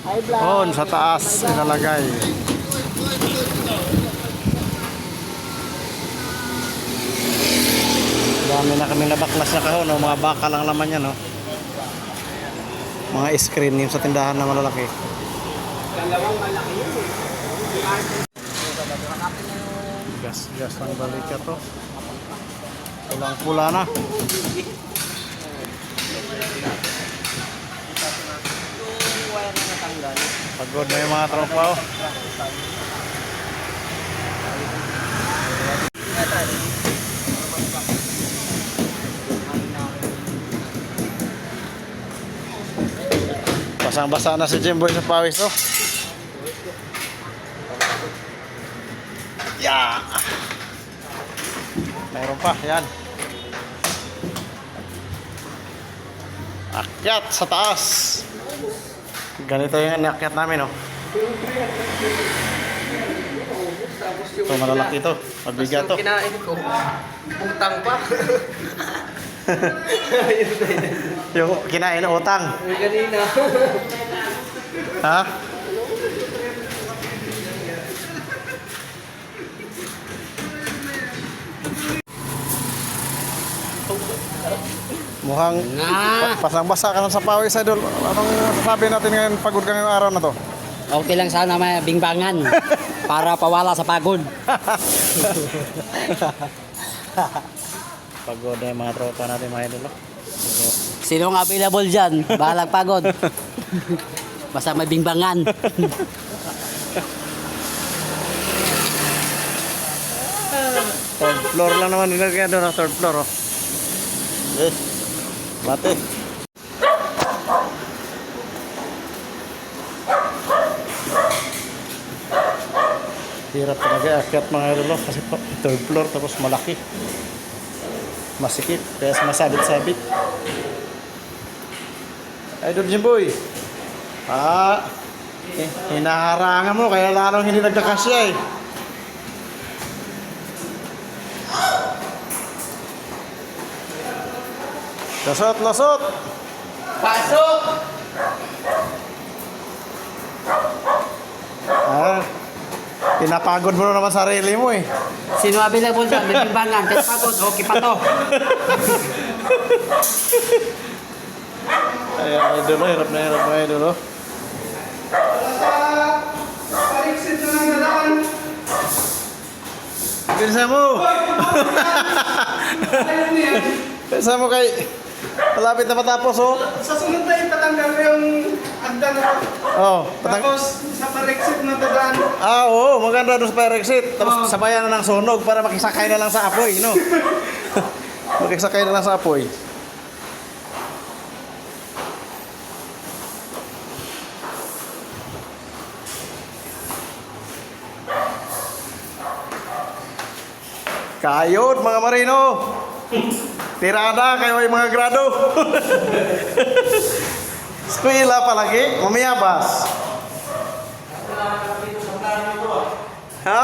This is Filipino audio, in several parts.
Doon sa taas ilalagay. Dami na kami nabaklas na kahon, no? Mga baka lang laman yan, no? Mga screen yung sa tindahan na malalaki. Dalawang malaki yun eh. Gas ang balik to. Pulang pula na. Pagod na yung mga tropa, oh. Basang-basa na si Jimboy sa pawis, oh. Yeah. Mayroon pa, yan. Akyat sa taas. Ganito yung inakyat namin, oh. Ito, malalaki ito. Mabigat to. Kinain ko. Utang pa. Yung kinain na utang. Ganina. Ha? Mukhang pasang-basa ka na sa pawis, idol. Anong sasabi natin ngayon pagod ka ngayong araw na to? Okay lang sana may bingbangan para pawala sa pagod. Pagod na yung mga tropa natin, mga idol. Sinong available dyan? Bahalang pagod. Basta may bingbangan. Third floor lang naman nilagyan doon, third floor, oh. Bate. Hirap talaga akyat, mga idol, kasi third floor tapos malaki. Masikip, kaya masabit-sabit. Idol Jimboy. Hinaharangan mo kaya lalong hindi nagkakasya, eh. Lasot! Pasok! Pinapagod mo na naman sarili mo, eh. Sino available dyan? May bingbangan. Kahit pagod, okay pa to. Ay, idol, hirap na idol, oh. Bilisan mo! Bilisan mo kay... Malapit na matapos, oh. Sa sunod na itatanggal ko yung agdan na. Oh, Tapos sa parexit na dadaan. oo, maganda doon sa fire exit. Tapos sabayan na ng sunog para makisakay na lang sa apoy, no? Makisakay na lang sa apoy. Kayod, mga marino. Tirada kayo ay mga grado. Eskwela palagi, mamiyabas. Ha?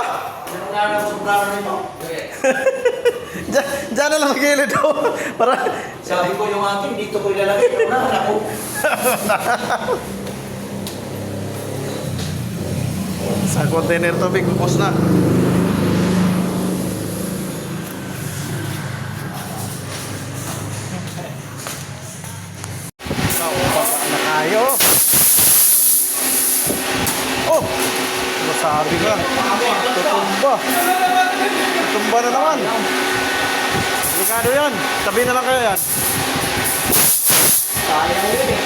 Diyan na lang gilid do. Para Sabi ko yung akin, dito ko ilalagay. Unahan ako. sa container tubig, bukos na. Kayo. Oh, masabi ka. Tutumba. Tutumba na naman. Delikado yan. Tabi na lang kayo yan. Sayang yun eh.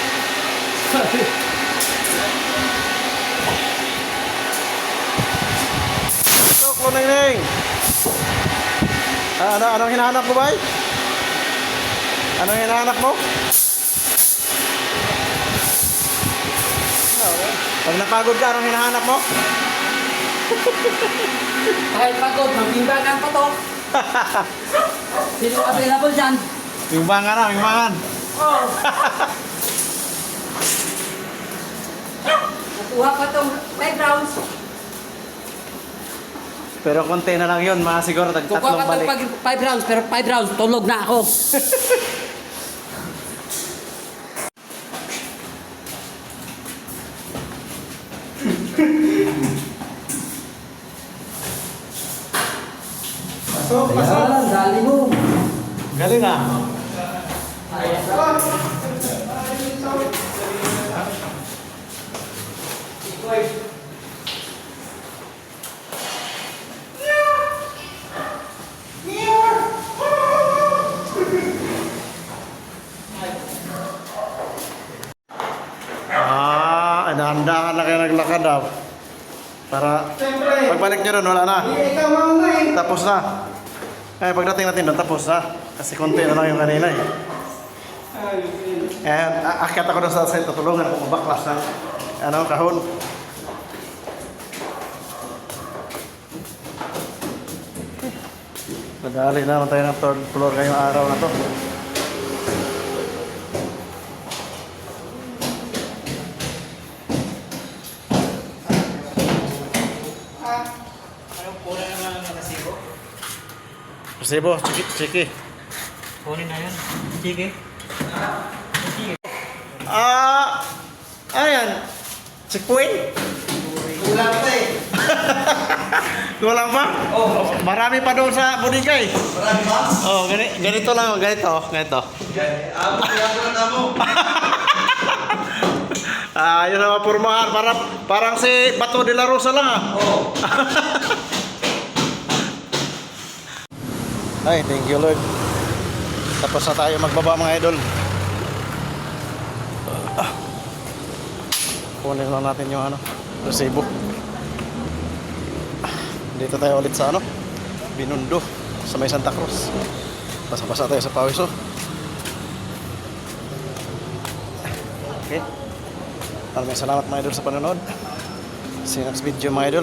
Ito, Kuneng. Anong hinahanap mo, bay? Anong hinahanap mo? Pag napagod ka, anong hinahanap mo? Kahit pagod, may bingbangan pa to. Sino available dyan? Bingbangan na, bingbangan. Oh. Nakuha pa tong 5 rounds. Pero konti na lang yun, mga siguro Kukuha tatlong pa balik. tong 5 rounds, pero 5 rounds, tulog na ako. So, pasok. Ayan, dali mo. Galing ah. Dahan-dahan na kayo naglakad daw. Para Siyempre. pagbalik nyo doon, wala na. Ikaw mauna eh. Tapos na. Eh, pagdating natin doon, tapos na. Kasi konti na lang yung kanina eh. And akyat ako doon sa side, tutulungan ako mabaklas ng kahon. Nadali naman tayo ng third floor ngayong araw na to. Anong pula naman ang nasibo? Resibo, chiki. Kunin na yun. Sige. Ayan. Checkpoint. Kulang pa eh. Kulang pa? Oo. Marami pa doon sa bodega eh. Marami ba? Oh, ganito lang, ganito. Abot na mo. Yun ang mapurmahan. Parang si Bato de la Rosa lang ah. Oo. Ay, thank you Lord. Tapos na tayo magbaba mga idol. Kunin lang natin yung resibo. Dito tayo ulit sa Binondo, sa may Santa Cruz. Basa-basa tayo sa pawis oh. Okay. Maraming salamat mga idol sa panonood. See you next video mga idol.